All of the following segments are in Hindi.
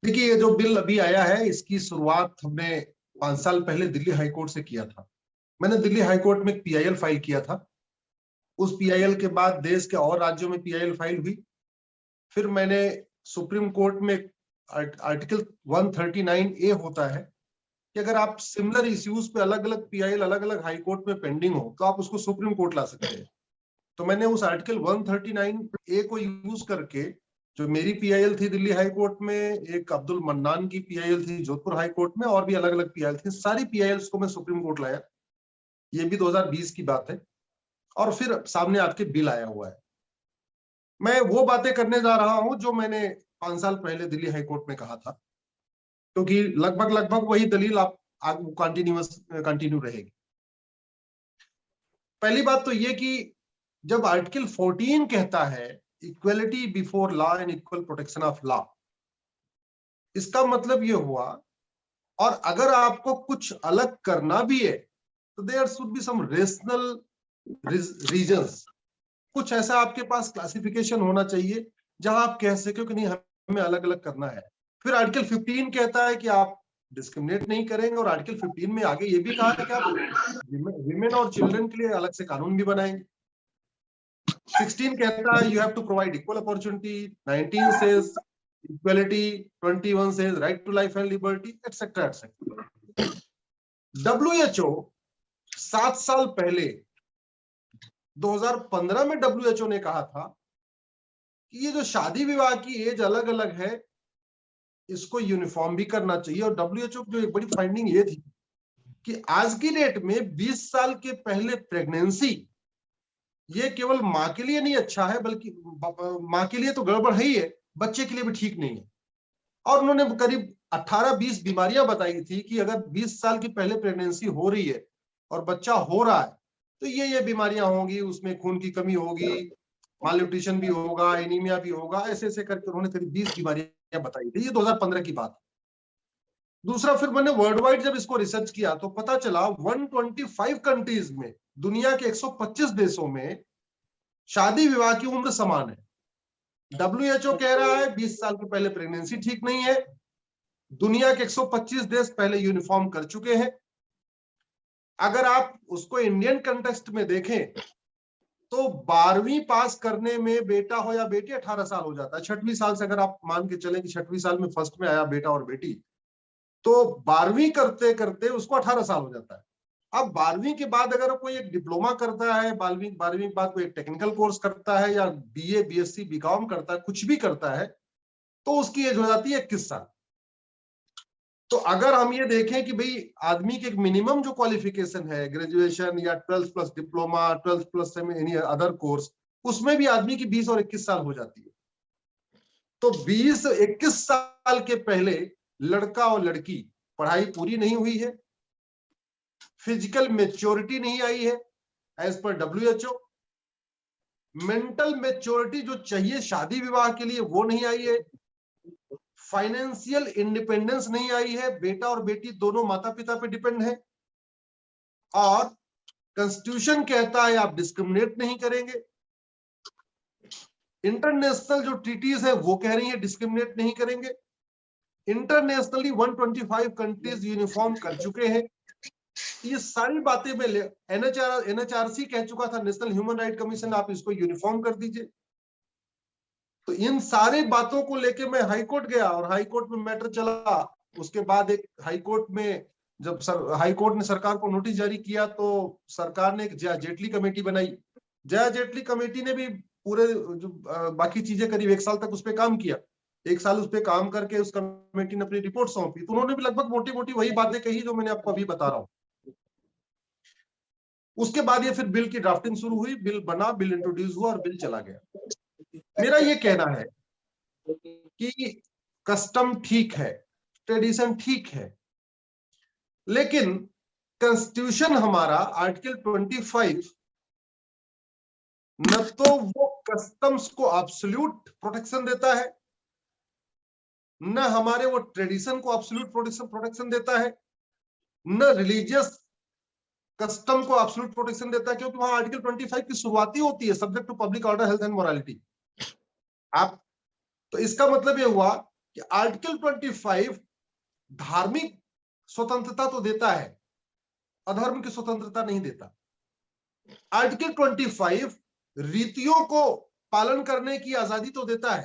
देखिए, ये जो बिल अभी आया है इसकी शुरुआत हमने 5 साल पहले दिल्ली हाईकोर्ट से किया था। मैंने दिल्ली हाईकोर्ट में पीआईएल फाइल किया था। उस पीआईएल के बाद देश के और राज्यों में पीआईएल फाइल हुई। फिर मैंने सुप्रीम कोर्ट में आर्टिकल 139A होता है कि अगर आप सिमिलर इश्यूज पे अलग अलग पीआईएल अलग अलग हाई कोर्ट में पेंडिंग हो तो आप उसको सुप्रीम कोर्ट ला सकते हैं। तो मैंने उस आर्टिकल 139A को यूज करके, जो मेरी पीआईएल थी दिल्ली हाई कोर्ट में, एक अब्दुल मन्नान की पीआईएल थी जोधपुर हाई कोर्ट में, और भी अलग अलग पीआईएल थी, सारी पीआईएल्स को मैं सुप्रीम कोर्ट लाया। ये भी 2020 की बात है। और फिर सामने आपके बिल आया हुआ है। मैं वो बातें करने जा रहा हूं जो मैंने 5 साल पहले दिल्ली हाई कोर्ट में कहा था, क्योंकि लगभग लगभग वही दलील आप कंटिन्यू रहेगी। पहली बात तो ये कि जब आर्टिकल 14 कहता है equality before law and equal protection of law, इसका मतलब ये हुआ, और अगर आपको कुछ अलग करना भी है तो there should be some rational reasons. कुछ ऐसा आपके पास क्लासिफिकेशन होना चाहिए जहां आप कह सके कि नहीं, हमें अलग अलग करना है। फिर आर्टिकल 15 कहता है कि आप डिस्क्रिमिनेट नहीं करेंगे, और आर्टिकल 15 में आगे ये भी कहा है कि आप विमेन और चिल्ड्रन के लिए अलग से कानून भी बनाएंगे। 16 कहता है you have to provide equal opportunity, 19 says equality, 21 says right to life and liberty, etcetera etcetera. WHO 7 साल पहले 2015 में WHO ने कहा था कि ये जो शादी विवाह की एज अलग अलग है इसको यूनिफॉर्म भी करना चाहिए। और WHO की जो एक बड़ी फाइंडिंग ये थी कि आज की डेट में 20 साल के पहले प्रेगनेंसी ये केवल मां के लिए नहीं अच्छा है, बल्कि मां के लिए तो गड़बड़ है ही है, बच्चे के लिए भी ठीक नहीं है। और उन्होंने करीब 18-20 बीमारियां बताई थी कि अगर 20 साल की पहले प्रेगनेंसी हो रही है और बच्चा हो रहा है तो ये बीमारियां होंगी, उसमें खून की कमी होगी, मालन्यूट्रिशन भी होगा, एनीमिया भी होगा, ऐसे ऐसे करके उन्होंने करीब 20 बीमारियां बताई थी। ये 2015 की बात है। दूसरा, फिर मैंने वर्ल्ड वाइड जब इसको रिसर्च किया तो पता चला 125 कंट्रीज में, दुनिया के 125 देशों में शादी विवाह की उम्र समान है। WHO कह रहा है 20 साल के पहले प्रेगनेंसी ठीक नहीं है। दुनिया के 125 देश पहले यूनिफॉर्म कर चुके हैं। अगर आप उसको इंडियन कंटेक्स्ट में देखें तो 12वीं पास करने में बेटा हो या बेटी 18 साल हो जाता है। 6वीं साल से अगर आप मान के चलें कि 6वीं साल में फर्स्ट में आया बेटा और बेटी, तो 12वीं करते करते उसको 18 साल हो जाता है। अब 12वीं के बाद अगर कोई एक डिप्लोमा करता है, 12वीं के बाद कोई एक टेक्निकल कोर्स करता है, या BA BSc BCom करता है, कुछ भी करता है, तो उसकी एज हो जाती है 21 साल। तो अगर हम ये देखें कि भाई आदमी के एक मिनिमम जो क्वालिफिकेशन है, ग्रेजुएशन या 12th plus diploma, 12th plus any other course, उसमें भी आदमी की 20 और 21 साल हो जाती है। तो 20-21 साल के पहले लड़का और लड़की पढ़ाई पूरी नहीं हुई है, फिजिकल मेच्योरिटी नहीं आई है as per WHO, mental maturity जो चाहिए शादी विवाह के लिए वो नहीं आई है, फाइनेंशियल इंडिपेंडेंस नहीं आई है, बेटा और बेटी दोनों माता पिता पे डिपेंड है, और कॉन्स्टिट्यूशन कहता है आप डिस्क्रिमिनेट नहीं करेंगे। इंटरनेशनल जो ट्रीटीज है वो कह रही है डिस्क्रिमिनेट नहीं करेंगे। इंटरनेशनली 125 कंट्रीज यूनिफॉर्म कर चुके हैं। ये सारी बातें में NHRC कह चुका था, नेशनल ह्यूमन राइट कमीशन, आप इसको यूनिफॉर्म कर दीजिए। तो इन सारे बातों को लेके मैं हाईकोर्ट गया और हाईकोर्ट में मैटर चला। उसके बाद एक हाईकोर्ट में जब हाईकोर्ट ने सरकार को नोटिस जारी किया तो सरकार ने एक जया जेटली कमेटी बनाई। जया जेटली कमेटी ने भी पूरे जो बाकी चीजें करीब 1 साल तक उस पर काम किया। 1 साल उस पर काम करके उस कमेटी ने अपनी रिपोर्ट सौंपी, तो उन्होंने भी लगभग मोटी मोटी वही बातें कही जो मैंने आपको अभी बता रहा हूँ। उसके बाद ये फिर बिल की ड्राफ्टिंग शुरू हुई, बिल बना, बिल इंट्रोड्यूस हुआ और बिल चला गया। मेरा ये कहना है कि कस्टम ठीक है, ट्रेडिशन ठीक है, लेकिन कॉन्स्टिट्यूशन हमारा आर्टिकल 25 न तो वो कस्टम्स को एब्सोल्यूट प्रोटेक्शन देता है, न हमारे वो ट्रेडिशन को एब्सोल्यूट प्रोटेक्शन देता है, न रिलीजियस कस्टम को एब्सोल्यूट प्रोटेक्शन देता है, क्योंकि वहां आर्टिकल 25 की शुरुआत ही होती है subject to public order, health and morality. आप तो इसका मतलब ये हुआ कि आर्टिकल 25 धार्मिक स्वतंत्रता तो देता है, अधर्म की स्वतंत्रता नहीं देता। आर्टिकल 25 रीतियों को पालन करने की आजादी तो देता है,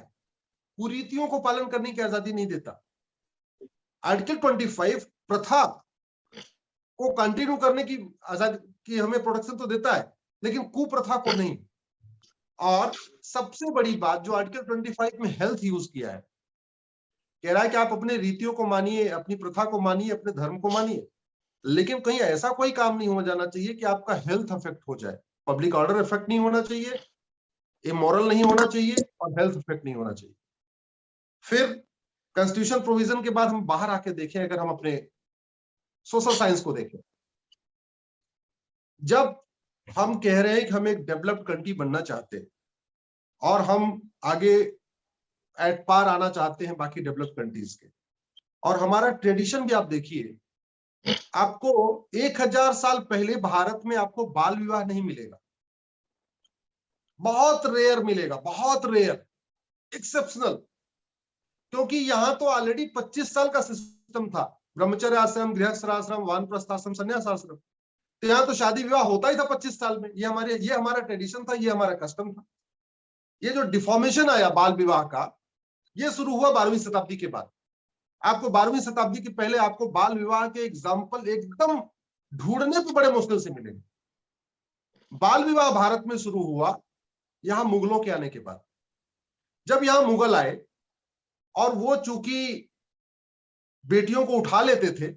कुरीतियों को पालन करने की आजादी नहीं देता। आर्टिकल 25 प्रथा को कंटिन्यू करने की आजादी की हमें प्रोटेक्शन तो देता है, लेकिन कुप्रथा को नहीं। और सबसे बड़ी बात जो आर्टिकल 25 में हेल्थ यूज किया है, कह रहा है कि आप अपने रीतियों को मानिए, अपनी प्रथा को मानिए, अपने धर्म को मानिए, लेकिन कहीं ऐसा कोई काम नहीं हो जाना चाहिए कि आपका हेल्थ अफेक्ट हो जाए, पब्लिक ऑर्डर इफेक्ट नहीं होना चाहिए, इमोरल नहीं होना चाहिए और हेल्थ इफेक्ट नहीं होना चाहिए। फिर कॉन्स्टिट्यूशन प्रोविजन के बाद हम बाहर आके देखें, अगर हम अपने सोशल साइंस को देखें, जब हम कह रहे हैं कि हम एक डेवलप्ड कंट्री बनना चाहते हैं और हम आगे एट पार आना चाहते हैं बाकी डेवलप्ड कंट्रीज के, और हमारा ट्रेडिशन भी आप देखिए, आपको 1000 साल पहले भारत में आपको बाल विवाह नहीं मिलेगा, बहुत रेयर मिलेगा, बहुत रेयर, एक्सेप्शनल, क्योंकि यहां तो ऑलरेडी 25 साल का सिस्टम था, ब्रह्मचर्य आश्रम, गृहस्थ आश्रम, वानप्रस्थ आश्रम, संन्यास आश्रम, तो यहाँ तो शादी विवाह होता ही था 25 साल में। ये हमारा ट्रेडिशन था, ये हमारा कस्टम था। ये जो डिफॉर्मेशन आया बाल विवाह का, ये शुरू हुआ 12वीं शताब्दी के बाद। आपको 12वीं शताब्दी के पहले आपको बाल विवाह के एग्जाम्पल एकदम ढूंढने पे बड़े मुश्किल से मिलेंगे। बाल विवाह भारत में शुरू हुआ यहां मुगलों के आने के बाद। जब यहां मुगल आए और वो चूंकि बेटियों को उठा लेते थे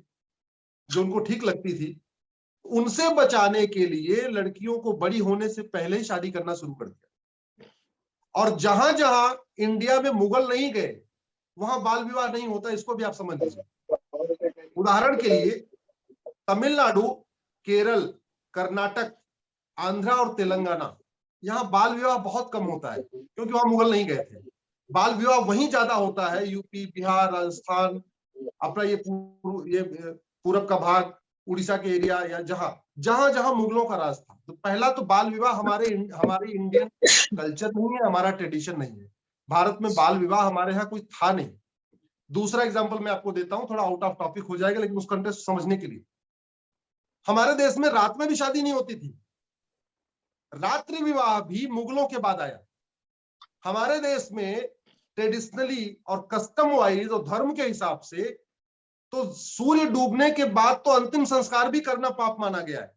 जो उनको ठीक लगती थी, उनसे बचाने के लिए लड़कियों को बड़ी होने से पहले ही शादी करना शुरू कर दिया। और जहां जहां इंडिया में मुगल नहीं गए वहां बाल विवाह नहीं होता, इसको भी आप समझ लीजिए। उदाहरण के लिए तमिलनाडु, केरल, कर्नाटक, आंध्रा और तेलंगाना, यहाँ बाल विवाह बहुत कम होता है क्योंकि वहां मुगल नहीं गए थे। बाल विवाह वहीं ज्यादा होता है, यूपी, बिहार, राजस्थान, अपना ये पूरब का भाग, उड़ीसा के एरिया, या जहां जहां जहां मुगलों का राज था। तो पहला तो बाल विवाह हमारे इंडियन कल्चर नहीं है, हमारा ट्रेडिशन नहीं है। भारत में बाल विवाह हमारे यहाँ कोई था नहीं। दूसरा एग्जांपल मैं आपको देता हूं, थोड़ा आउट ऑफ टॉपिक हो जाएगा लेकिन उस कंटेक्स्ट समझने के लिए। हमारे देश में रात में भी शादी नहीं होती थी, रात्रि विवाह भी मुगलों के बाद आया। हमारे देश में ट्रेडिशनली और कस्टम वाइज और धर्म के हिसाब से तो सूर्य डूबने के बाद तो अंतिम संस्कार भी करना पाप माना गया है,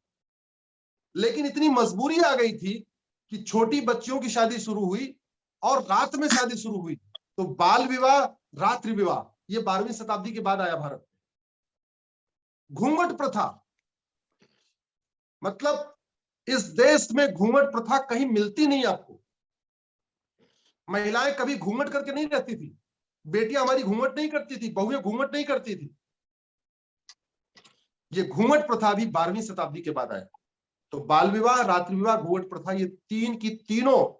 लेकिन इतनी मजबूरी आ गई थी कि छोटी बच्चियों की शादी शुरू हुई और रात में शादी शुरू हुई, तो बाल विवाह, रात्रि विवाह, ये 12वीं शताब्दी के बाद आया भारत में। घूंघट प्रथा, मतलब इस देश में घूंघट प्रथा कहीं मिलती नहीं आपको। महिलाएं कभी घूंघट करके नहीं रहती थी, बेटियां हमारी घूंघट नहीं करती थी, बहुएं घूंघट नहीं करती थी। ये घूंघट प्रथा भी 12वीं शताब्दी के बाद आया। तो बाल विवाह, रात्रि विवाह, घूंघट प्रथा, ये तीन की तीनों,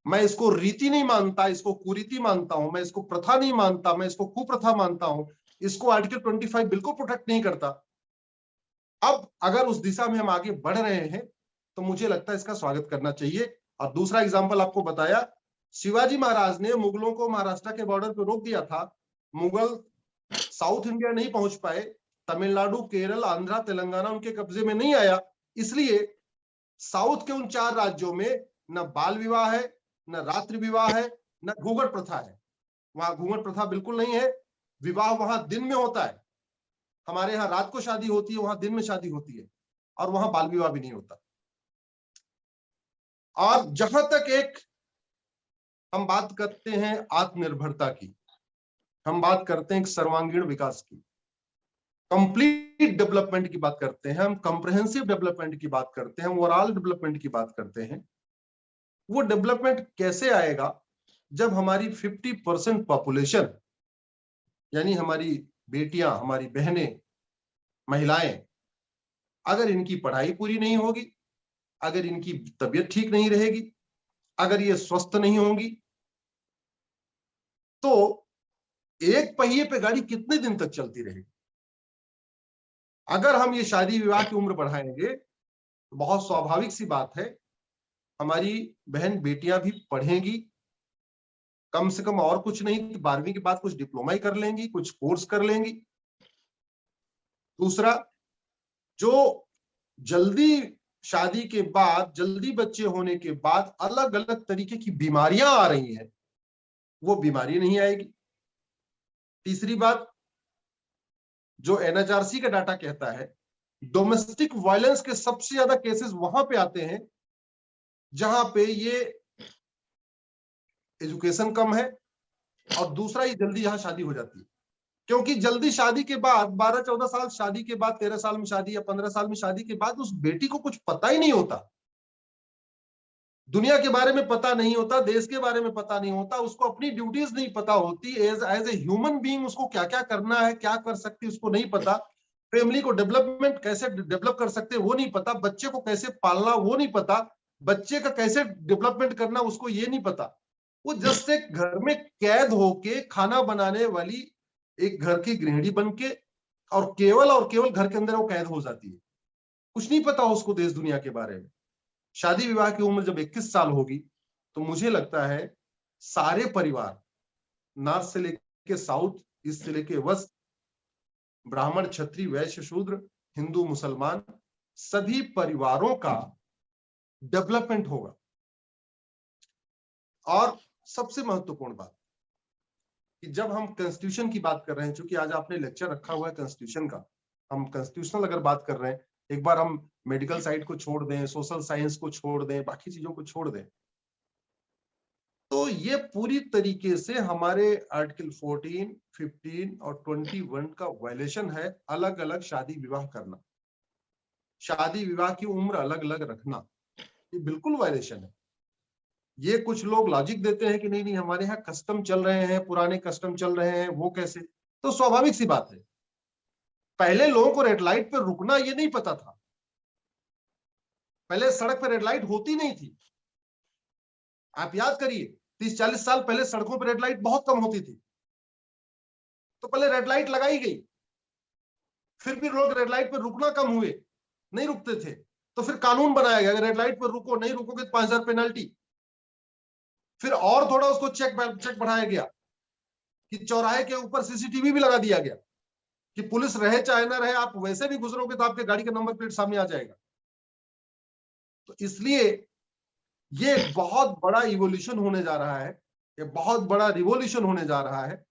मैं इसको रीति नहीं मानता, इसको कुरीति मानता हूं, मैं इसको प्रथा नहीं मानता, मैं इसको कुप्रथा मानता हूं। इसको आर्टिकल 25 बिल्कुल प्रोटेक्ट नहीं करता। अब अगर उस दिशा में हम आगे बढ़ रहे हैं तो मुझे लगता है इसका स्वागत करना चाहिए। और दूसरा एग्जाम्पल आपको बताया, शिवाजी महाराज ने मुगलों को महाराष्ट्र के बॉर्डर पर रोक दिया था, मुगल साउथ इंडिया नहीं पहुंच पाए, तमिलनाडु, केरल, आंध्रा, तेलंगाना उनके कब्जे में नहीं आया, इसलिए साउथ के उन 4 राज्यों में न बाल विवाह है, न रात्रि विवाह है, न घूंघट प्रथा है। वहां घूंघट प्रथा बिल्कुल नहीं है, विवाह वहां दिन में होता है। हमारे यहाँ रात को शादी होती है, वहां दिन में शादी होती है, और वहां बाल विवाह भी नहीं होता। और जहां तक एक हम बात करते हैं आत्मनिर्भरता की, हम बात करते हैं एक सर्वांगीण विकास की, कंप्लीट डेवलपमेंट की बात करते हैं, हम कॉम्प्रिहेंसिव डेवलपमेंट की बात करते हैं, ओवरऑल डेवलपमेंट की बात करते हैं। वो डेवलपमेंट कैसे आएगा जब हमारी 50% पॉपुलेशन, यानी हमारी बेटियां, हमारी बहनें, महिलाएं, अगर इनकी पढ़ाई पूरी नहीं होगी, अगर इनकी तबीयत ठीक नहीं रहेगी, अगर ये स्वस्थ नहीं होंगी, तो एक पहिए पे गाड़ी कितने दिन तक चलती रहेगी। अगर हम ये शादी विवाह की उम्र बढ़ाएंगे तो बहुत स्वाभाविक सी बात है, हमारी बहन बेटियां भी पढ़ेंगी, कम से कम और कुछ नहीं, 12वीं के बाद कुछ डिप्लोमा ही कर लेंगी, कुछ कोर्स कर लेंगी। दूसरा, जो जल्दी शादी के बाद, जल्दी बच्चे होने के बाद अलग अलग तरीके की बीमारियां आ रही हैं, वो बीमारी नहीं आएगी। तीसरी बात, जो एनएचआरसी का डाटा कहता है, डोमेस्टिक वायलेंस के सबसे ज्यादा केसेस वहां पे आते हैं जहां पे ये एजुकेशन कम है, और दूसरा ये जल्दी यहां शादी हो जाती है। क्योंकि जल्दी शादी के बाद 12-14 साल शादी के बाद, 13 साल में शादी या 15 साल में शादी के बाद उस बेटी को कुछ पता ही नहीं होता, दुनिया के बारे में पता नहीं होता, देश के बारे में पता नहीं होता, उसको अपनी ड्यूटीज नहीं पता होती, एज ए ह्यूमन बीइंग उसको क्या क्या करना है, क्या कर सकती है उसको नहीं पता, फैमिली को डेवलपमेंट कैसे डेवलप कर सकते वो नहीं पता, बच्चे को कैसे पालना वो नहीं पता, बच्चे का कैसे डेवलपमेंट करना उसको ये नहीं पता। वो जस्ट एक घर में कैद होके खाना बनाने वाली एक घर की गृहिणी बन के और केवल घर के अंदर वो कैद हो जाती है, कुछ नहीं पता उसको देश दुनिया के बारे में। शादी विवाह की उम्र जब 21 साल होगी तो मुझे लगता है सारे परिवार, नॉर्थ से लेके साउथ, ईस्ट से लेके वेस्ट, ब्राह्मण क्षत्रिय वैश्य शूद्र, हिंदू मुसलमान, सभी परिवारों का डेवलपमेंट होगा। और सबसे महत्वपूर्ण बात कि जब हम कॉन्स्टिट्यूशन की बात कर रहे हैं, चूंकि आज आपने लेक्चर रखा हुआ है कॉन्स्टिट्यूशन का, हम कॉन्स्टिट्यूशनल अगर बात कर रहे हैं, एक बार हम मेडिकल साइड को छोड़ दें, सोशल साइंस को छोड़ दें, बाकी चीजों को छोड़ दें, तो ये पूरी तरीके से हमारे आर्टिकल 14, 15 और 21 का वायलेशन है। अलग अलग शादी विवाह करना, शादी विवाह की उम्र अलग अलग रखना, ये बिल्कुल वायलेशन है। ये कुछ लोग लॉजिक देते हैं कि नहीं नहीं हमारे यहाँ कस्टम चल रहे हैं, पुराने कस्टम चल रहे हैं, वो कैसे, तो स्वाभाविक सी बात है, पहले लोगों को रेड लाइट पर रुकना ये नहीं पता था, पहले सड़क पर रेड लाइट होती नहीं थी। आप याद करिए 30-40 साल पहले सड़कों पर रेड लाइट बहुत कम होती थी, तो पहले रेड लाइट लगाई गई, फिर भी लोग रेड लाइट पर रुकना कम हुए, नहीं रुकते थे, तो फिर कानून बनाया गया, रेड लाइट पर रुको, नहीं रुकोगे तो 5,000 पेनल्टी। फिर और थोड़ा उसको चेक बढ़ाया गया कि चौराहे के ऊपर सीसीटीवी भी लगा दिया गया कि पुलिस रहे चाहे ना रहे, आप वैसे भी गुजरोगे तो आपके गाड़ी का नंबर प्लेट सामने आ जाएगा। तो इसलिए ये बहुत बड़ा इवोल्यूशन होने जा रहा है, ये बहुत बड़ा रिवोल्यूशन होने जा रहा है।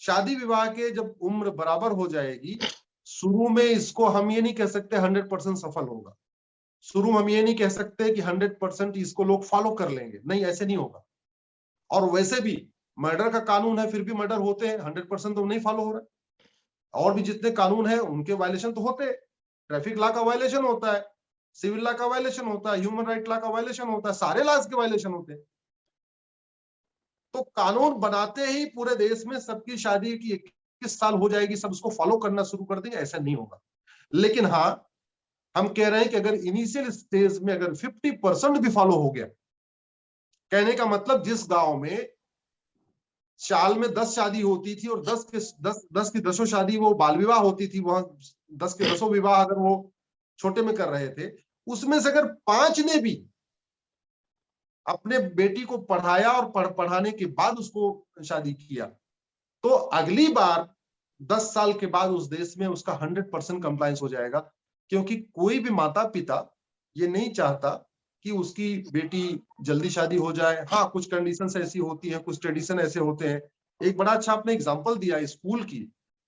शादी विवाह के जब उम्र बराबर हो जाएगी, शुरू में इसको हम ये नहीं कह सकते 100% सफल होगा, शुरू में हम ये नहीं कह सकते कि 100% इसको लोग फॉलो कर लेंगे, नहीं ऐसे नहीं होगा। और वैसे भी मर्डर का कानून है, फिर भी मर्डर होते हैं, 100% तो नहीं फॉलो हो रहा है। और भी जितने कानून है उनके वायलेशन तो होते हैं, ट्रैफिक लॉ का वायलेशन होता है, सिविल लॉ का वायलेशन होता है, ह्यूमन राइट लॉ का वायलेशन होता है, सारे लॉज के वायलेशन होते हैं। तो कानून बनाते ही पूरे देश में सबकी शादी की 21 साल हो जाएगी, सब उसको फॉलो करना शुरू कर देंगे, ऐसा नहीं होगा। लेकिन हाँ, हम कह रहे हैं कि अगर इनिशियल स्टेज में अगर 50% भी फॉलो हो गया, कहने का मतलब जिस गांव में साल में 10 शादी होती थी और 10 की 10 शादी वो बाल विवाह होती थी, वहां 10 के 10 विवाह अगर वो छोटे में कर रहे थे, उसमें से अगर 5 ने भी अपने बेटी को पढ़ाया और पढ़ाने के बाद उसको शादी किया, तो अगली बार 10 साल के बाद उस देश में उसका 100% कंप्लायंस हो जाएगा। क्योंकि कोई भी माता पिता ये नहीं चाहता कि उसकी बेटी जल्दी शादी हो जाए। हाँ, कुछ कंडीशंस ऐसी होती हैं, कुछ ट्रेडिशन ऐसे होते हैं। एक बड़ा अच्छा आपने एग्जांपल दिया स्कूल की,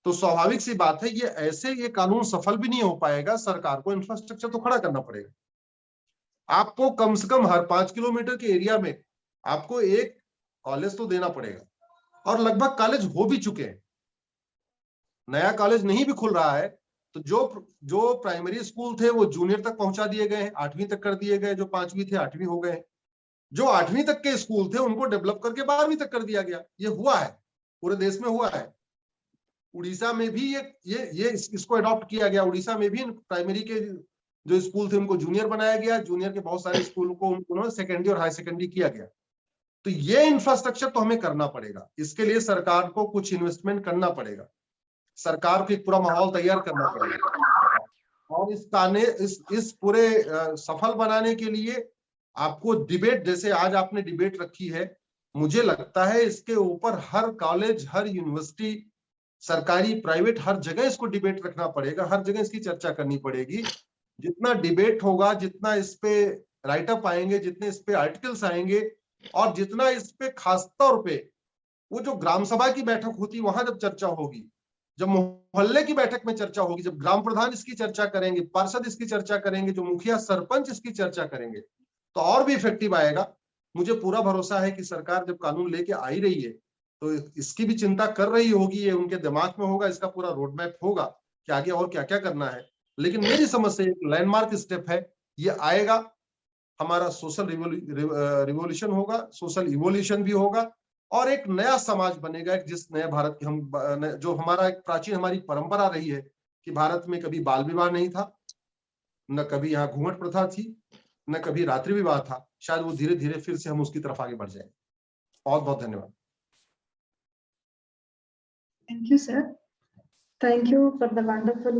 तो स्वाभाविक सी बात है ये ऐसे ये कानून सफल भी नहीं हो पाएगा, सरकार को इंफ्रास्ट्रक्चर तो खड़ा करना पड़ेगा। आपको कम से कम हर 5 किलोमीटर के एरिया में आपको एक कॉलेज तो देना पड़ेगा, और लगभग कॉलेज हो भी चुके हैं, नया कॉलेज नहीं भी खुल रहा है। तो जो प्राइमरी स्कूल थे वो जूनियर तक पहुंचा दिए गए हैं, 8वीं तक कर दिए गए, जो 5वीं थे 8वीं हो गए, जो 8वीं तक के स्कूल थे उनको डेवलप करके 12वीं तक कर दिया गया। ये हुआ है, पूरे देश में हुआ है। उड़ीसा में भी ये इसको अडॉप्ट किया गया। उड़ीसा में भी प्राइमरी के जो स्कूल थे उनको जूनियर बनाया गया, जूनियर के बहुत सारे स्कूल को उन्होंने सेकेंडरी और हाई सेकेंडरी किया गया। तो ये इंफ्रास्ट्रक्चर तो हमें करना पड़ेगा, इसके लिए सरकार को कुछ इन्वेस्टमेंट करना पड़ेगा, सरकार को एक पूरा माहौल तैयार करना पड़ेगा। और इस पूरे सफल बनाने के लिए आपको डिबेट, जैसे आज आपने डिबेट रखी है, मुझे लगता है इसके ऊपर हर कॉलेज, हर यूनिवर्सिटी, सरकारी प्राइवेट, हर जगह इसको डिबेट रखना पड़ेगा, हर जगह इसकी चर्चा करनी पड़ेगी। जितना डिबेट होगा, जितना इस पे राइटअप आएंगे, जितने इस पे आर्टिकल्स आएंगे, और जितना इस पे खास तौर पे वो जो ग्राम सभा की बैठक होती, वहां जब चर्चा होगी, जब मोहल्ले की बैठक में चर्चा होगी, जब ग्राम प्रधान इसकी चर्चा करेंगे, पार्षद इसकी चर्चा करेंगे, जो मुखिया सरपंच इसकी चर्चा करेंगे, तो और भी इफेक्टिव आएगा। मुझे पूरा भरोसा है कि सरकार जब कानून लेके आई रही है तो इसकी भी चिंता कर रही होगी, ये उनके दिमाग में होगा, इसका पूरा रोड मैप होगा कि आगे और क्या क्या करना है। लेकिन मेरी समझ से एक लैंडमार्क स्टेप है, ये आएगा, हमारा सोशल रिवोल्यूशन होगा, सोशल इवोल्यूशन भी होगा, और एक नया समाज बनेगा, एक जिस नए भारत की हम, जो हमारा एक प्राचीन हमारी परंपरा रही है कि भारत में कभी बाल विवाह नहीं था, न कभी यहाँ घूंघट प्रथा थी, न कभी रात्रि विवाह था, शायद वो धीरे धीरे फिर से हम उसकी तरफ आगे बढ़ जाएंगे। बहुत बहुत धन्यवाद। Thank you, sir. Thank you for the wonderful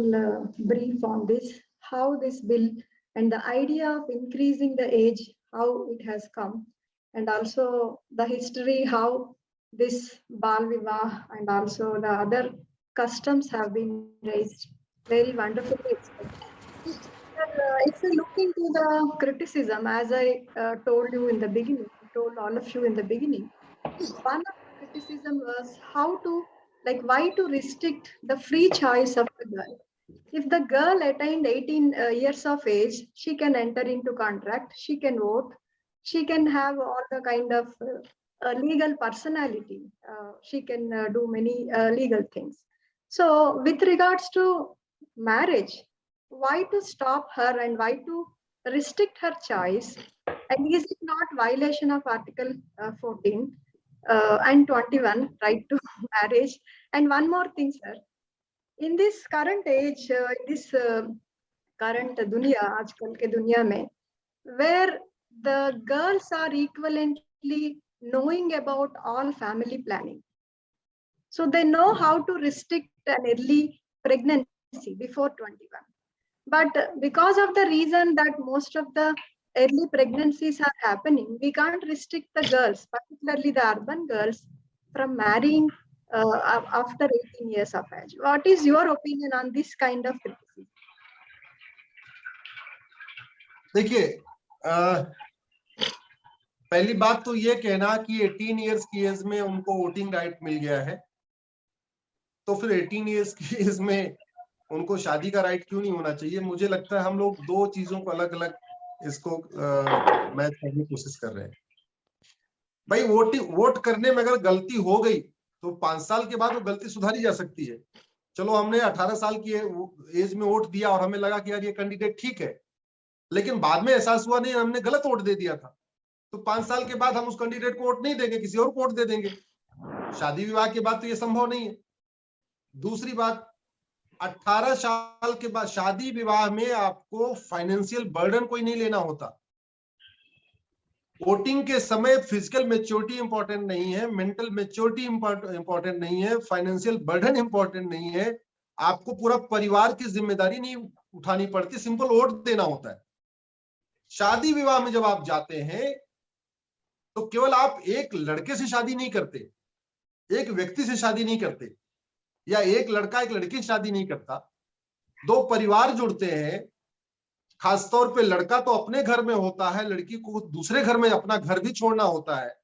brief on this, how this bill and the idea of increasing the age, how it has come, and also the history, how this Bal Vivah and also the other customs have been raised. Very wonderfully explained. If we look into the criticism, as I told you in the beginning, told all of you in the beginning, one of the criticism was how to, like, why to restrict the free choice of the girl. If the girl attained 18 years of age, she can enter into contract, she can vote, she can have all the kind of legal personality, she can do many legal things. So with regards to marriage, why to stop her and why to restrict her choice? And is it not violation of Article 14 and 21, right to marriage? And one more thing, sir, in this current age, in this current dunya, aajkal ke dunya mein, where the girls are equivalently knowing about all family planning, so they know how to restrict an early pregnancy before 21. But because of the reason that most of the early pregnancies are happening, we can't restrict the girls, particularly the urban girls, from marrying after 18 years of age. What is your opinion on this kind of criticism? देखिए, पहली बात तो ये कहना कि 18 इयर्स की एज में उनको वोटिंग राइट मिल गया है, तो फिर 18 इयर्स की एज में उनको शादी का राइट क्यों नहीं होना चाहिए? मुझे लगता है हम लोग दो चीजों को अलग अलग इसको मैच करने की कोशिश कर रहे हैं। भाई वोट करने में अगर गलती हो गई तो 5 साल के बाद वो गलती सुधारी जा सकती है। चलो हमने 18 साल की एज में वोट दिया और हमें लगा कि यार ये कैंडिडेट ठीक है, लेकिन बाद में एहसास हुआ नहीं हमने गलत वोट दे दिया था, तो 5 साल के बाद हम उस कैंडिडेट को वोट नहीं देंगे, किसी और को वोट दे देंगे। शादी विवाह के बाद तो ये संभव नहीं है। दूसरी बात, 18 साल के बाद शादी विवाह में आपको फाइनेंशियल बर्डन कोई नहीं लेना होता। वोटिंग के समय फिजिकल मैच्योरिटी इंपॉर्टेंट नहीं है, मेंटल मैच्योरिटी इंपॉर्टेंट नहीं है, फाइनेंशियल बर्डन इंपॉर्टेंट नहीं है, आपको पूरा परिवार की जिम्मेदारी नहीं उठानी पड़ती, सिंपल वोट देना होता है। शादी विवाह में जब आप जाते हैं तो केवल आप एक लड़के से शादी नहीं करते, एक व्यक्ति से शादी नहीं करते, या एक लड़का एक लड़की से शादी नहीं करता, दो परिवार जुड़ते हैं। खासतौर पे लड़का तो अपने घर में होता है, लड़की को दूसरे घर में अपना घर भी छोड़ना होता है।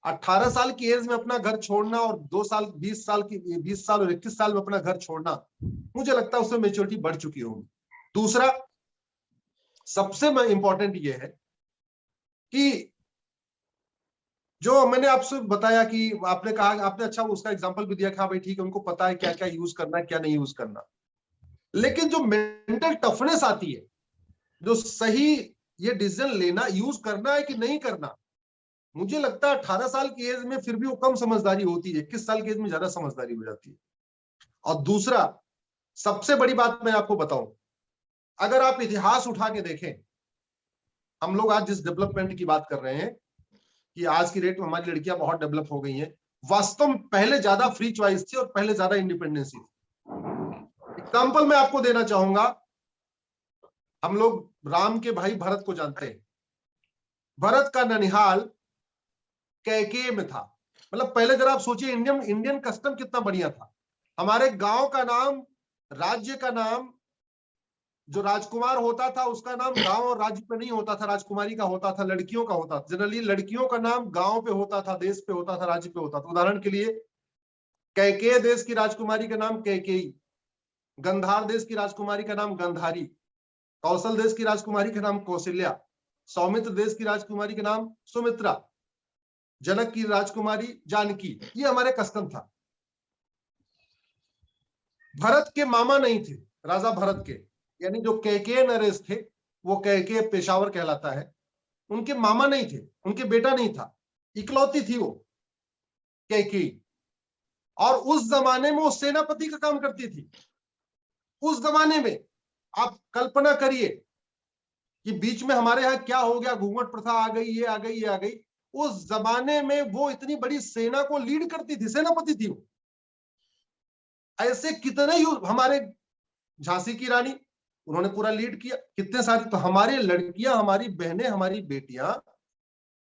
18 साल की एज में अपना घर छोड़ना और 2 साल 20 साल और 21 साल में अपना घर छोड़ना, मुझे लगता है उसमें मेच्योरिटी बढ़ चुकी होगी। दूसरा सबसे इंपॉर्टेंट ये है कि जो मैंने आपसे बताया कि आपने कहा, आपने अच्छा उसका एग्जांपल भी दिया कि हाँ भाई ठीक है, उनको पता है क्या क्या यूज करना है क्या नहीं यूज करना, लेकिन जो मेंटल टफनेस आती है, जो सही ये डिसीजन लेना, यूज करना है कि नहीं करना, मुझे लगता है 18 साल की एज में फिर भी वो कम समझदारी होती है, 21 साल की एज में ज्यादा समझदारी हो जाती है। और दूसरा सबसे बड़ी बात मैं आपको बताऊं, अगर आप इतिहास उठा के देखें, हम लोग आज जिस डेवलपमेंट की बात कर रहे हैं कि आज की डेट में हमारी लड़कियां बहुत डेवलप हो गई हैं, वास्तव में पहले ज्यादा फ्री चॉइस थी और पहले ज्यादा इंडिपेंडेंस थी। एग्जाम्पल मैं आपको देना चाहूंगा, हम लोग राम के भाई भरत को जानते हैं। भरत का ननिहाल कैकेय में था। मतलब पहले जरा आप सोचिए इंडियन कस्टम कितना बढ़िया था। हमारे गांव का नाम, राज्य का नाम, जो राजकुमार होता था उसका नाम गांव और राज्य पे नहीं होता था, राजकुमारी का होता था, लड़कियों का होता था। जनरली लड़कियों का नाम गांव पे होता था, देश पे होता था, राज्य पे होता था। उदाहरण के लिए कैकेय देश की राजकुमारी का नाम कैकेयी, गंधार देश की राजकुमारी का नाम गंधारी, कौशल देश की राजकुमारी का नाम कौशल्या, सौमित्र देश की राजकुमारी का नाम सुमित्रा, जनक की राजकुमारी जानकी। ये हमारे कस्टम था। भरत के मामा नहीं थे, राजा भरत के, यानी जो कैकेय नरेश थे, वो कैकेय पेशावर कहलाता है, उनके मामा नहीं थे, उनके बेटा नहीं था, इकलौती थी वो कैकेयी। और उस जमाने में वो सेनापति का काम करती थी। उस जमाने में आप कल्पना करिए कि बीच में हमारे यहाँ क्या हो गया, घूंघट प्रथा आ गई, ये आ गई, ये आ गई। उस जमाने में वो इतनी बड़ी सेना को लीड करती थी, सेनापति थी वो। ऐसे कितने ही हमारे, झांसी की रानी, उन्होंने पूरा लीड किया, कितने सारी। तो हमारी लड़कियां, हमारी बहनें, हमारी बेटियां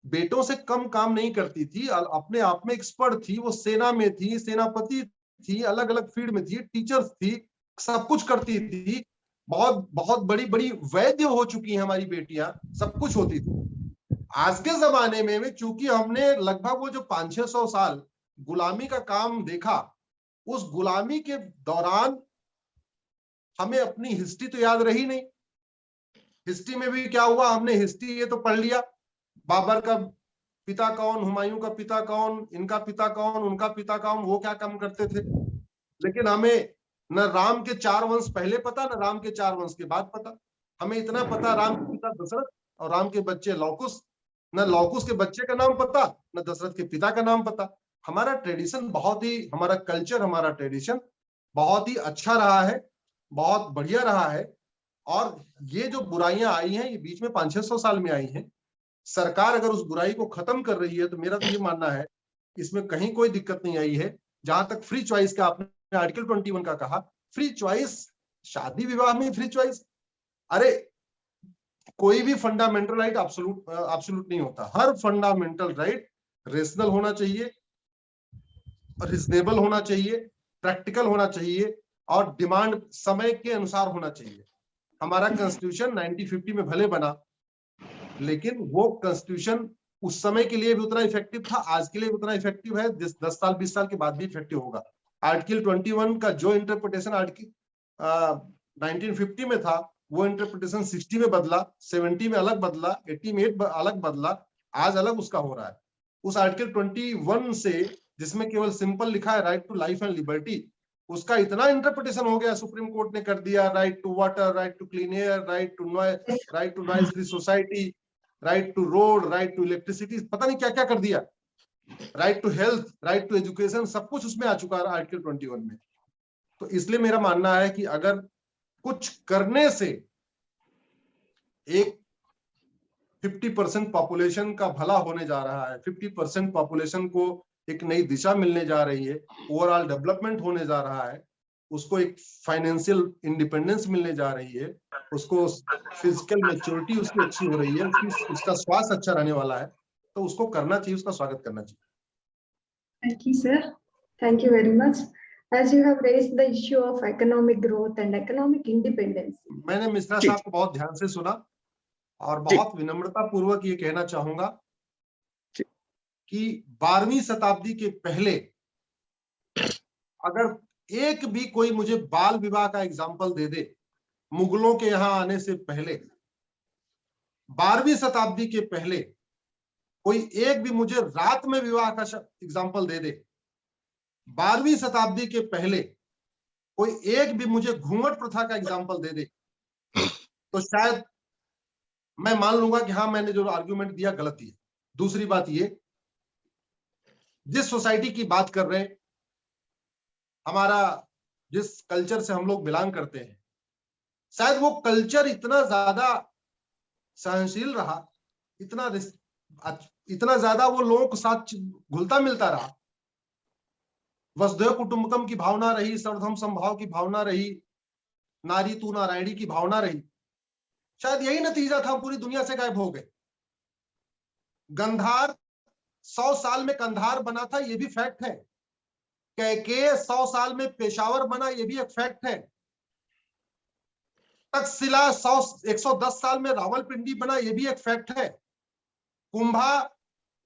बेटों से कम काम नहीं करती थी, अपने आप में एक्सपर्ट थी। वो सेना में थी, सेनापति थी, अलग अलग फील्ड में थी, टीचर्स थी, सब कुछ करती थी। बहुत बहुत बड़ी बड़ी वैद्य हो चुकी हैं हमारी बेटियां, सब कुछ होती थी। आज के जमाने में चूंकि हमने लगभग वो जो 500-600 साल गुलामी का काम देखा, उस गुलामी के दौरान हमें अपनी हिस्ट्री तो याद रही नहीं। हिस्ट्री में भी क्या हुआ, हमने हिस्ट्री ये तो पढ़ लिया, बाबर का पिता कौन, हुमायूं का पिता कौन, इनका पिता कौन, उनका पिता कौन, वो क्या काम करते थे। लेकिन हमें न राम के 4 वंश पहले पता, न राम के 4 वंश के बाद पता। हमें इतना पता, राम के पिता दशरथ और राम के बच्चे लौकुश, न लौकुश के बच्चे का नाम पता, न दशरथ के पिता का नाम पता। हमारा ट्रेडिशन बहुत ही, हमारा कल्चर, हमारा ट्रेडिशन बहुत ही अच्छा रहा है, बहुत बढ़िया रहा है। और ये जो बुराइयां आई हैं, ये बीच में 500-600 साल में आई हैं। सरकार अगर उस बुराई को खत्म कर रही है तो मेरा तो ये मानना है इसमें कहीं कोई दिक्कत नहीं आई है। जहां तक फ्री चॉइस का आपने आर्टिकल 21 का कहा, फ्री चॉइस, शादी विवाह में फ्री चॉइस, अरे कोई भी फंडामेंटल राइट एब्सोल्यूट नहीं होता। हर फंडामेंटल राइट रेशनल होना चाहिए, रिजनेबल होना चाहिए, प्रैक्टिकल होना चाहिए और डिमांड समय के अनुसार होना चाहिए। हमारा कॉन्स्टिट्यूशन 1950 में भले बना, लेकिन वो कॉन्स्टिट्यूशन उस समय के लिए भी उतना इफेक्टिव था, आज के लिए भी उतना इफेक्टिव है, 10 साल 20 साल के बाद भी इफेक्टिव होगा। आर्टिकल 21 का जो इंटरप्रिटेशन आर्टिकल 1950 में था, वो इंटरप्रिटेशन 60 में बदला, 70 में अलग बदला, 80 में अलग बदला, आज अलग उसका हो रहा है। उस आर्टिकल 21 से, जिसमें केवल सिंपल लिखा है right to life and liberty, उसका इतना इंटरप्रिटेशन हो गया, सुप्रीम कोर्ट ने कर दिया right to water, right to clean air, right to noise free society, right to road, right to electricity, पता नहीं क्या क्या कर दिया, right to health, right to education, सब कुछ उसमें आ चुका है आर्टिकल 21 में। तो इसलिए मेरा मानना है कि अगर कुछ करने से एक 50% पॉपुलेशन का भला होने जा रहा है, 50% पॉपुलेशन को एक नई दिशा मिलने जा रही है, ओवरऑल डेवलपमेंट होने जा रहा है, उसको एक फाइनेंशियल इंडिपेंडेंस मिलने जा रही है, उसको फिजिकल मैच्योरिटी उसकी अच्छी हो रही है, उसका स्वास्थ्य अच्छा रहने वाला है, तो उसको करना चाहिए, उसका स्वागत करना चाहिए। Thank you, sir. Thank you very much. As you have raised the issue of economic growth and economic independence. मैंने मिश्रा साहब को बहुत ध्यान से सुना और बहुत विनम्रता पूर्वक ये कहना चाहूंगा कि 12वीं शताब्दी के पहले अगर एक भी कोई मुझे बाल विवाह का एग्जाम्पल दे दे, मुगलों के यहां आने से पहले, 12वीं शताब्दी के पहले कोई एक भी मुझे रात में विवाह का एग्जाम्पल दे दे, 12वीं शताब्दी के पहले कोई एक भी मुझे घूंघट प्रथा का एग्जाम्पल दे दे, तो शायद मैं मान लूंगा कि हाँ, मैंने जो आर्ग्यूमेंट दिया गलत दिया। दूसरी बात ये, जिस सोसाइटी की बात कर रहे हैं, हमारा जिस कल्चर से हम लोग बिलोंग करते हैं, शायद वो कल्चर इतना ज्यादा सहनशील रहा, इतना ज्यादा वो लोगों के साथ घुलता मिलता रहा, वसुधैव कुटुंबकम की भावना रही, सर्वधर्म समभाव की भावना रही, नारी तू नारायणी की भावना रही, शायद यही नतीजा था, पूरी दुनिया से गायब हो गए। गंधार 100 साल में कंधार बना था, ये भी फैक्ट है। कैकेय 100 साल में पेशावर बना, ये भी एक फैक्ट है। तक्षशिला 110 साल में रावलपिंडी बना, ये भी एक फैक्ट है। कुंभा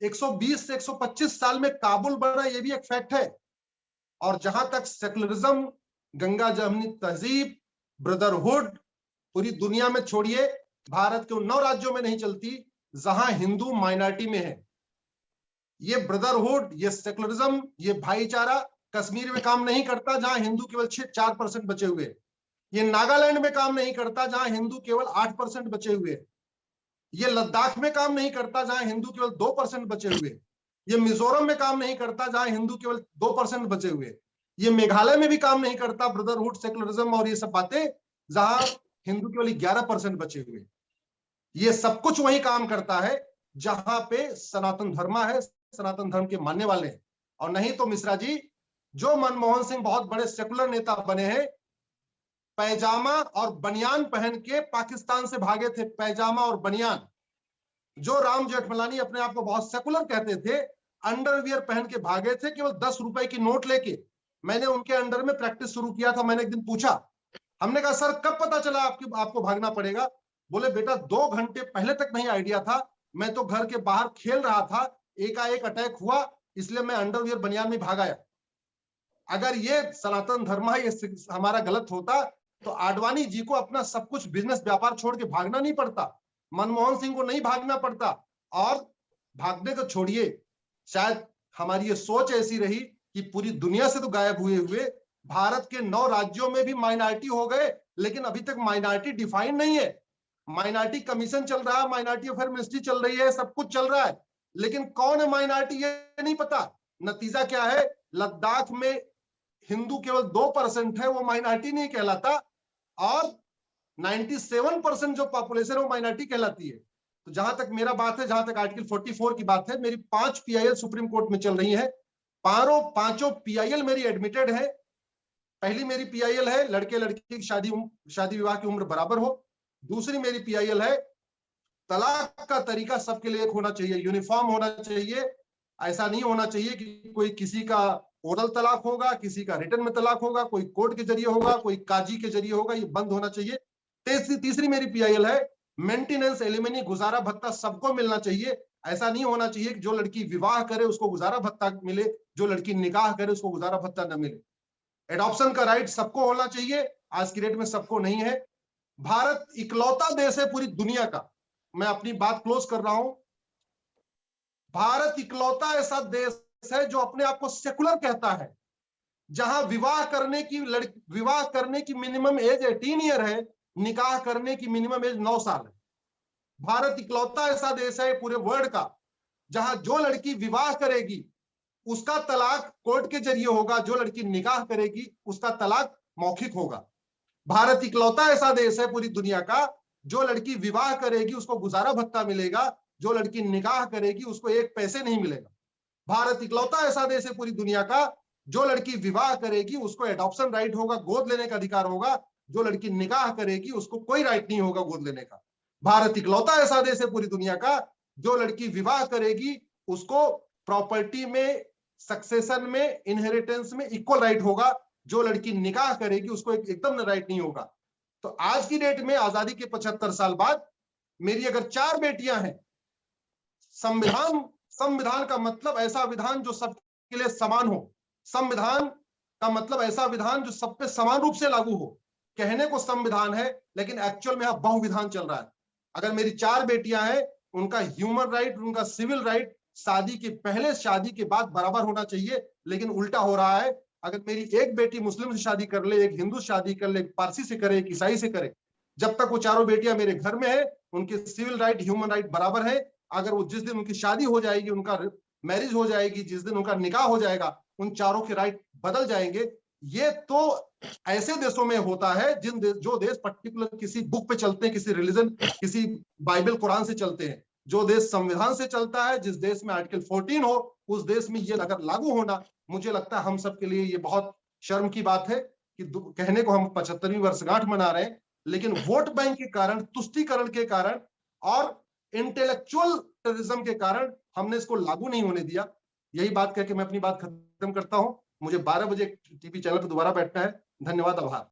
120 से 125 साल में काबुल बना, ये भी एक फैक्ट है। और जहां तक सेकुलरिज्म, गंगा जमुनी तहजीब, ब्रदरहुड पूरी दुनिया में छोड़िए, भारत के उन 9 राज्यों में नहीं चलती जहां हिंदू माइनॉरिटी में है। ये ब्रदरहुड, ये सेकुलरिज्म, ये भाईचारा कश्मीर में काम नहीं करता जहां हिंदू केवल 4% बचे हुए। ये नागालैंड में काम नहीं करता जहां हिंदू केवल 8% बचे हुए। ये लद्दाख में काम नहीं करता जहां हिंदू केवल 2% बचे हुए। ये मिजोरम में काम नहीं करता जहां हिंदू केवल 2% बचे हुए। ये मेघालय में भी काम नहीं करता ब्रदरहुड, सेकुलरिज्म और ये सब बातें, जहां हिंदू केवल 11% बचे हुए। ये सब कुछ वही काम करता है जहां पे सनातन धर्म है, सनातन धर्म के मानने वाले हैं। और नहीं तो मिश्रा जी, जो मनमोहन सिंह बहुत बड़े सेकुलर नेता बने हैं, पैजामा और बनियान पहन के पाकिस्तान से भागे थे। पैजामा और बनियान। जो राम जेठमलानी अपने आप को बहुत सेकुलर कहते थे, अंडरवियर पहन के भागे थे केवल 10 रुपए की नोट लेके। मैंने उनके अंडर में प्रैक्टिस शुरू किया था। मैंने एक दिन पूछा, हमने कहा सर कब पता चला आपको भागना पड़ेगा? बोले बेटा 2 घंटे पहले तक नहीं आइडिया था, मैं तो घर के बाहर खेल रहा था, एकाएक अटैक हुआ, इसलिए मैं अंडरवियर बनियान में भाग आया। अगर ये सनातन धर्म है, ये हमारा गलत होता तो आडवाणी जी को अपना सब कुछ बिजनेस व्यापार छोड़ के भागना नहीं पड़ता, मनमोहन सिंह को नहीं भागना पड़ता। और भागने को छोड़िए, शायद हमारी ये सोच ऐसी रही कि पूरी दुनिया से तो गायब हुए हुए भारत के 9 राज्यों में भी माइनॉरिटी हो गए, लेकिन अभी तक माइनॉरिटी डिफाइन नहीं है। माइनॉरिटी कमीशन चल रहा है, माइनॉरिटी अफेयर मिनिस्ट्री चल रही है, सब कुछ चल रहा है, लेकिन कौन है माइनॉरिटी ये नहीं पता। नतीजा क्या है? लद्दाख में हिंदू केवल 2% है, वो माइनॉरिटी नहीं कहलाता, और 97% जो पॉपुलेशन है वो माइनॉरिटी कहलाती है। तो जहां तक मेरा बात है, जहां तक आर्टिकल 44 की बात है, मेरी 5 PIL सुप्रीम कोर्ट में चल रही है। पांचों PIL मेरी एडमिटेड है। पहली मेरी PIL है लड़के लड़की की शादी विवाह की उम्र बराबर हो। दूसरी मेरी PIL है तलाक का तरीका सबके लिए एक होना चाहिए, यूनिफॉर्म होना चाहिए। ऐसा नहीं होना चाहिए कि कोई किसी का ओरल तलाक होगा, किसी का रिटर्न में तलाक होगा, कोई कोर्ट के जरिए होगा, कोई काजी के जरिए होगा, ये बंद होना चाहिए। तीसरी मेरी PIL है मेंटेनेंस एलिमनी, गुजारा भत्ता सबको मिलना चाहिए। ऐसा नहीं होना चाहिए कि जो लड़की विवाह करे उसको गुजारा भत्ता मिले, जो लड़की निकाह करे उसको गुजारा भत्ता न मिले। एडॉप्शन का राइट सबको होना चाहिए, आज की डेट में सबको नहीं है। भारत इकलौता देश है पूरी दुनिया का, मैं अपनी बात क्लोज कर रहा हूं, भारत इकलौता ऐसा देश है जो अपने आप को सेकुलर कहता है, जहां विवाह करने की मिनिमम एज 18 ईयर है, निकाह करने की मिनिमम एज 9 साल है। भारत इकलौता ऐसा देश है पूरे वर्ल्ड का जहां जो लड़की विवाह करेगी उसका तलाक कोर्ट के जरिए होगा, जो लड़की निकाह करेगी उसका तलाक मौखिक होगा। भारत इकलौता ऐसा देश है पूरी दुनिया का, जो लड़की विवाह करेगी उसको गुजारा भत्ता मिलेगा, जो लड़की निकाह करेगी उसको 1 पैसे नहीं मिलेगा। भारत इकलौता ऐसा देश है पूरी दुनिया का, जो लड़की विवाह करेगी उसको एडॉप्शन राइट होगा, गोद लेने का अधिकार होगा, जो लड़की निकाह करेगी उसको कोई राइट नहीं होगा गोद लेने का। भारत इकलौता ऐसा देश है पूरी दुनिया का, जो लड़की विवाह करेगी उसको प्रॉपर्टी में, सक्सेशन में, इनहेरिटेंस में इक्वल राइट होगा, जो लड़की निकाह करेगी उसको एकदम राइट नहीं होगा। तो आज की डेट में आजादी के 75 साल बाद मेरी अगर 4 बेटियां हैं, संविधान का मतलब ऐसा विधान जो सबके लिए समान हो, संविधान का मतलब ऐसा विधान जो सब पे समान रूप से लागू हो। कहने को संविधान है लेकिन एक्चुअल में बहुविधान चल रहा है। अगर मेरी 4 बेटियां हैं, उनका ह्यूमन राइट, उनका सिविल राइट शादी के पहले शादी के बाद बराबर होना चाहिए, लेकिन उल्टा हो रहा है। अगर मेरी एक बेटी मुस्लिम से शादी कर ले, एक हिंदू शादी कर ले, एक पारसी से करे, एक ईसाई से करे, जब तक वो चारों बेटियां मेरे घर में है उनके सिविल राइट, ह्यूमन राइट बराबर है। अगर वो जिस दिन उनकी शादी हो जाएगी, उनका मैरिज हो जाएगी, जिस दिन उनका निकाह हो जाएगा, उन चारों के राइट बदल जाएंगे। ये तो ऐसे देशों में होता है जो देश पर्टिकुलर किसी बुक पे चलते हैं, किसी रिलीजन, किसी बाइबल कुरान से चलते हैं। जो देश संविधान से चलता है, जिस देश में आर्टिकल 14 हो, उस देश में ये अगर लागू होना, मुझे लगता है हम सबके लिए ये बहुत शर्म की बात है कि कहने को हम 75वीं वर्षगांठ मना रहे हैं, लेकिन वोट बैंक के कारण, तुष्टीकरण के कारण और इंटेलेक्चुअल टेररिज्म के कारण हमने इसको लागू नहीं होने दिया। यही बात कह के मैं अपनी बात खत्म करता हूं। मुझे 12 बजे टीवी चैनल पर दोबारा बैठना है। धन्यवाद, आभार।